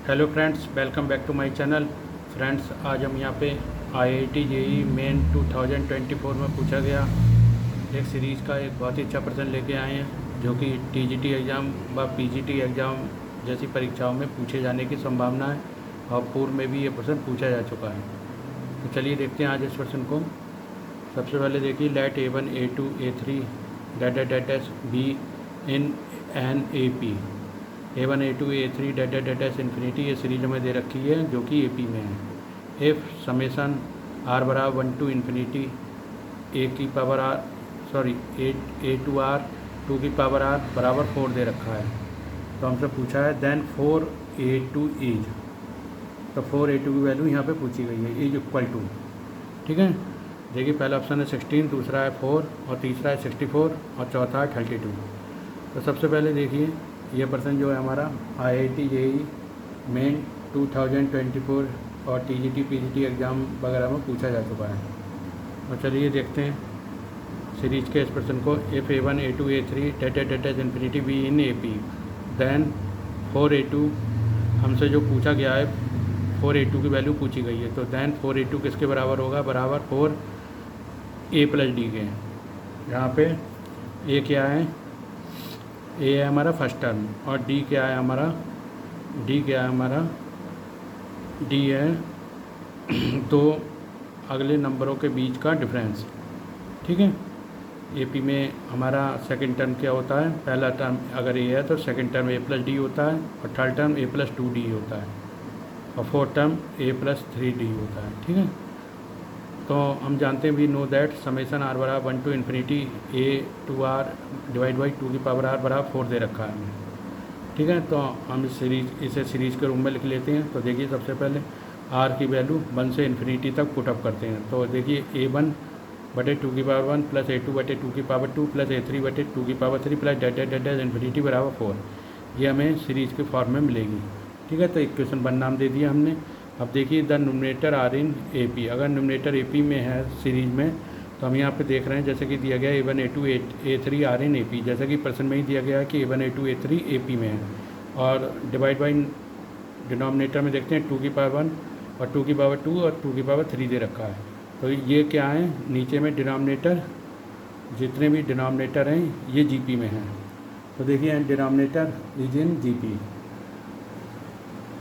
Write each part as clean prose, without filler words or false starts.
Hello friends, welcome back to my channel. Friends, आज हम यहाँ पे आईआईटी जेईई मेन 2024 में पूछा गया एक सीरीज़ का एक बहुत ही अच्छा प्रश्न लेके आए हैं, जो कि टीजीटी एग्ज़ाम व पीजीटी एग्ज़ाम जैसी परीक्षाओं में पूछे जाने की संभावना है और पूर्व में भी ये प्रश्न पूछा जा चुका है। तो चलिए देखते हैं आज इस प्रश्न को। सबसे पहले देखिए, let A1 A2 A3 dot dots be in an A P. A1 A2 A3 dots infinity ये सीरीज हमें दे रखी है, जो कि AP में है। इफ़ समेसन R बराबर 1 टू इन्फिनिटी ए की power R sorry A to R 2 की पावर R बराबर 4 दे रखा है। तो हमसे पूछा है देन 4A2 इज, तो 4A2 की वैल्यू यहाँ पे पूछी गई है, इज इक्वल टू। ठीक है, देखिए पहला ऑप्शन है 16, दूसरा है 4 और तीसरा है 64 और चौथा है 32। तो सबसे पहले देखिए, ये प्रश्न जो है हमारा आईआईटी जेईई मेन 2024 और टीजीटी पीजीटी एग्ज़ाम वगैरह में पूछा जा चुका है। और चलिए देखते हैं सीरीज के इस प्रश्न को। If A1 A2 A3 dots infinity be in AP then 4A2 हमसे जो पूछा गया है 4A2 की वैल्यू पूछी गई है। तो देन 4A2 किसके बराबर होगा? बराबर 4A प्लस डी के। यहाँ पे A क्या है? ए है हमारा फर्स्ट टर्म और डी क्या है हमारा? डी है दो अगले नंबरों के बीच का डिफरेंस। ठीक है, एपी में हमारा सेकंड टर्म क्या होता है? पहला टर्म अगर ए है तो second term A plus D होता है और third term A plus 2D होता है और fourth term A plus 3D होता है। ठीक है, तो हम जानते हैं we know that summation R बराबर 1 to infinity A to R divide by 2 की पावर R बराबर 4 दे रखा है हमें। ठीक है, तो हम इसे सीरीज़ के रूप में लिख लेते हैं। तो देखिए सबसे पहले R की वैल्यू 1 से इन्फिनिटी तक पुट अप करते हैं। तो देखिए A1 बटे 2 की पावर 1 प्लस A2 बटे 2 की पावर 2 प्लस A3 बटे 2 की पावर 3 प्लस डेट इन्फिनिटी बराबर 4, ये हमें सीरीज़ के फॉर्म में मिलेगी। ठीक है, तो इक्वेशन 1 नाम दे दिया हमने। अब देखिए the numerator R in AP, अगर न्यूमरेटर AP में है सीरीज में, तो हम यहाँ पे देख रहे हैं जैसे कि दिया गया A1 A2 A3 are in AP, जैसे कि प्रश्न में ही दिया गया है कि A1 A2 A3 AP में है। और डिवाइड बाई डिनोमिनेटर में देखते हैं 2 की पावर 1 और 2 की पावर 2 और 2 की पावर 3 दे रखा है। तो ये क्या है? नीचे में डिनोमिनेटर, जितने भी डिनोमिनेटर हैं ये GP में हैं। तो देखिए डिनोमिनेटर इज इन GP।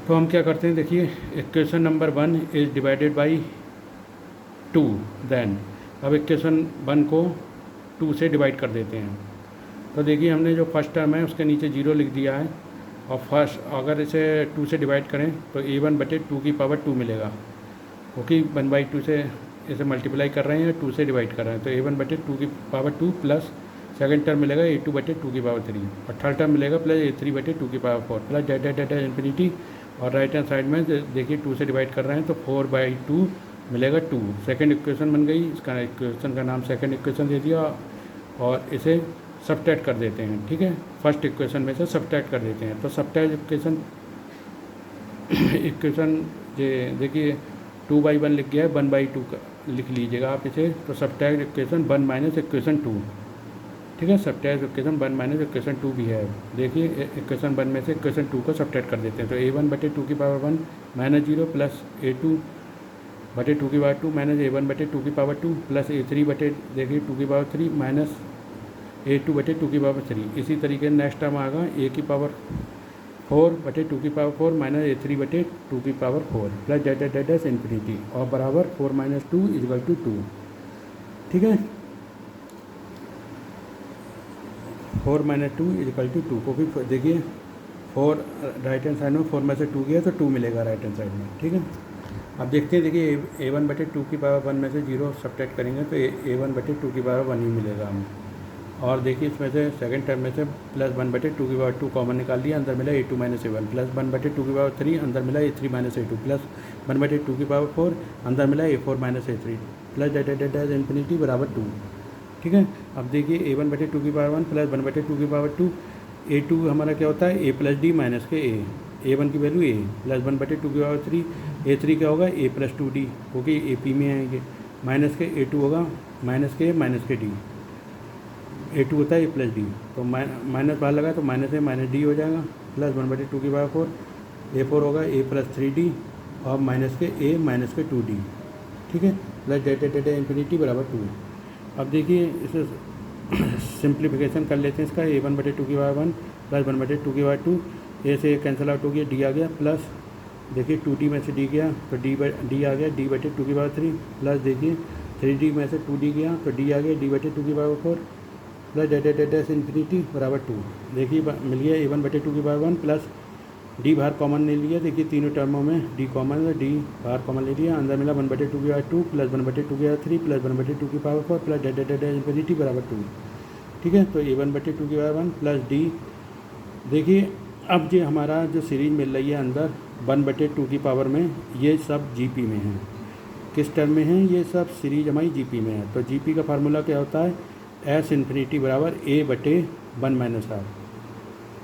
तो हम क्या करते हैं, देखिए equation number 1 is divided by 2। Then अब इक्वेशन 1 को 2 से डिवाइड कर देते हैं। तो देखिए हमने जो फर्स्ट टर्म है उसके नीचे 0 लिख दिया है और फर्स्ट अगर इसे 2 से डिवाइड करें तो A1 बटे 2 की पावर 2 मिलेगा, क्योंकि 1/2 से इसे मल्टीप्लाई कर रहे हैं, 2 से डिवाइड कर रहे हैं। तो A1 बटे 2 की पावर 2 प्लस सेकंड टर्म मिलेगा A2 बटे 2 की पावर 3 और थर्ड टर्म मिलेगा प्लस A3 बटे 2 की पावर 4 प्लस डेट इन्फिनिटी। और राइट हैंड साइड में देखिए 2 से डिवाइड कर रहे हैं तो 4/2 मिलेगा 2। सेकंड इक्वेशन बन गई, इसका इक्वेशन का नाम सेकंड इक्वेशन दे दिया और इसे सब्ट्रैक्ट कर देते हैं। ठीक है, फर्स्ट इक्वेशन में से सब्ट्रैक्ट कर देते हैं। तो सब्ट्रैक्ट इक्वेशन देखिए 2/1 लिख गया है, 1/2 लिख लीजिएगा आप इसे। तो सब्ट्रैक्ट इक्वेशन 1 माइनस इक्वेशन 2। ठीक है, सब्ट्रैक्ट इक्वेशन 1 माइनस इक्वेशन 2 भी है। देखिए इक्वेशन 1 में से इक्वेशन 2 को सब्ट्रैक्ट कर देते हैं। तो A1 बटे 2 की पावर 1 माइनस 0 प्लस A2 बटे 2 की पावर 2 माइनस A1 बटे 2 की पावर 2 प्लस A3 बटे देखिए 2 की पावर 3 माइनस A2 बटे 2 की पावर 3। इसी तरीके नेक्स्ट टर्म आएगा A की पावर 4 बटे 2 की पावर 4 माइनस A3 बटे 2 की पावर 4 प्लस डेट इन्फिनिटी और बराबर 4 माइनस 2 इजकल टू 2। ठीक है, 4 माइनस 2 इजकल टू 2 को भी देखिए 4 राइट हैंड साइड में 4 में से 2 गया तो 2 मिलेगा राइट हैंड साइड में। ठीक है, अब देखते हैं, देखिए A1 बटे 2 की पावर 1 में से 0 सब्ट्रैक्ट करेंगे तो A1 बटे 2 की पावर 1 ही मिलेगा हमें। और देखिए इसमें से सेकंड टर्म में से प्लस 1 बटे 2 की पावर 2 कॉमन निकाल लिया, अंदर मिला A2 माइनस A1 प्लस 1 बटे 2 की पावर 3 अंदर मिला A3 माइनस A2 प्लस 1 बटे 2 की पावर 4 अंदर मिला A4 minus A3 plus debt infinity बराबर 2। ठीक है, अब देखिए A1 बटे 2 की पावर 1 प्लस 1 बटे 2 की पावर 2, A2 हमारा क्या होता है? A प्लस डी माइनस के A, A1 की वैल्यू A प्लस 1 बटे 2 की पावर 3, A3 क्या होगा? A प्लस 2D, क्योंकि AP में आएंगे, माइनस के A2 होगा माइनस के D, A2 होता है A प्लस D। तो माइनस बाहर लगा तो माइनस A माइनस D हो जाएगा प्लस 1 बटे 2 की पावर 4 A4 होगा a प्लस 3d और माइनस के a माइनस के 2d, ठीक है, प्लस डेटा डेटा इन्फिनिटी बराबर 2। अब देखिए इसे सिंप्लीफिकेशन कर लेते हैं इसका, a1/2 प्लस 1/2 ए से कैंसिल आउट हो गया, डी आ गया, प्लस देखिए 2d में से d गया तो d आ गया d/2 प्लस देखिए 3d में से 2d गया तो d आ गया d/2 प्लस डेटा डेटा से इन्फिनिटी बराबर 2। देखिए मिल गया a1/2 प्लस d बाहर कॉमन ले लिया, देखिए तीनों टर्मों में d कॉमन है, d बाहर कॉमन ले लिया, अंदर मिला 1/2 plus 1/2 plus 1/2 plus data data infinity बराबर 2, ठीक है। तो a1/2 प्लस d, देखिए अब जो हमारा जो सीरीज मिल रही है अंदर 1/2 में, ये सब जीपी में है। किस टर्म में है? ये सब सीरीज हमारी जीपी में है। तो जीपी का फार्मूला क्या होता है? एस इन्फिनिटी बराबर a/1 - r।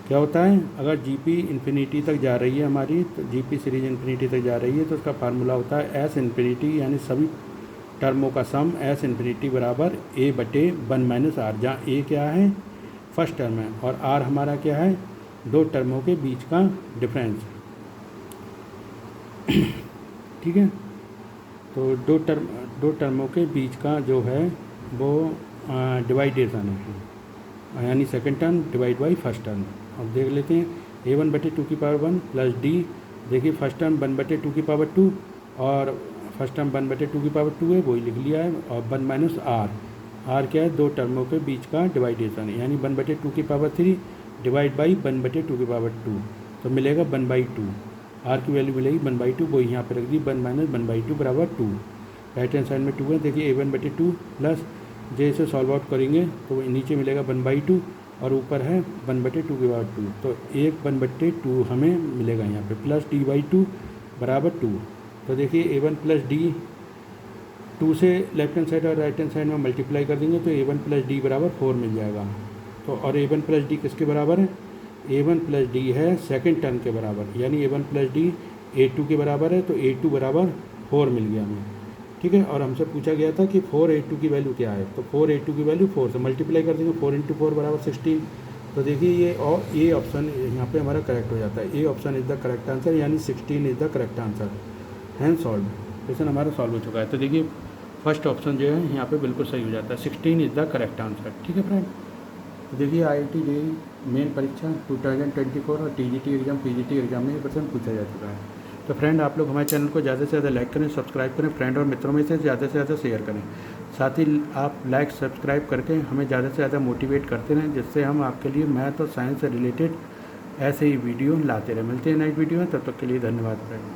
क्या होता है? अगर जीपी इन्फिनिटी तक जा रही है हमारी, तो जीपी सीरीज इन्फिनिटी तक जा रही है तो उसका फार्मूला होता है एस इन्फिनिटी, यानी सभी टर्मों का सम एस इन्फिनिटी बराबर a/1 - r, जहाँ ए क्या है? फर्स्ट टर्म है और आर हमारा क्या है? दो टर्मों के बीच का डिफरेंस, ठीक है। तो दो टर्मों के बीच का जो है वो डिवाइडेशन है, यानी second term divide by first term. अब देख लेते हैं a1/2 प्लस d, देखिए फर्स्ट टर्म 1/2 और फर्स्ट टर्म 1/2 है, वही लिख लिया है, और 1 - r क्या है? दो टर्मों के बीच का डिवाइडेशन है, यानी 1/2 डिवाइड बाई 1/2, तो मिलेगा 1/2। r की वैल्यू मिलेगी 1/2, वो यहाँ पर रख दी 1 - 1/2 बराबर 2। राइट हैंड साइड में 2 है, देखिए a1/2 प्लस जैसे सॉल्व आउट करेंगे तो नीचे मिलेगा 1/2 और ऊपर है 1/2, तो 1/2 हमें मिलेगा यहाँ पे, प्लस d/2 बराबर 2। तो देखिए a1 प्लस d 2 से लेफ्ट हैंड साइड और राइट हैंड साइड में मल्टीप्लाई कर देंगे तो a1 प्लस d बराबर 4 मिल जाएगा। तो और a1 प्लस d किसके बराबर है? a1 प्लस d है सेकंड टर्म के बराबर, यानी a1 प्लस d a2 के बराबर है, तो a2 बराबर 4 मिल गया हमें, ठीक है। और हमसे पूछा गया था कि 4 a2 की वैल्यू क्या है, तो 4 a2 की वैल्यू 4 से मल्टीप्लाई कर देंगे, 4 × 4 बराबर 16। तो देखिए ये ऑप्शन यहाँ पे हमारा करेक्ट हो जाता है, A option is the correct answer, यानी 16 is the correct answer, hand solve. Question हमारा सॉल्व हो चुका है। तो देखिए फर्स्ट ऑप्शन जो है यहाँ पे बिल्कुल सही हो जाता है, 16 इज़ द करेक्ट आंसर, ठीक है फ्रेंड। तो देखिए IIT JEE मेन परीक्षा 2024 और TGT एग्ज़ाम PGT एग्ज़ाम में ये क्वेश्चन पूछा जा चुका है। तो फ्रेंड आप लोग हमारे चैनल को ज़्यादा से ज़्यादा लाइक करें, सब्सक्राइब करें, फ्रेंड और मित्रों में से ज़्यादा शेयर करें। साथ ही आप लाइक सब्सक्राइब करके हमें ज़्यादा से ज़्यादा मोटिवेट करते रहें, जिससे हम आपके लिए मैथ और साइंस से रिलेटेड ऐसे ही वीडियो लाते रहें। मिलते हैं नेक्स्ट वीडियो में, तब तक के लिए धन्यवाद फ्रेंड।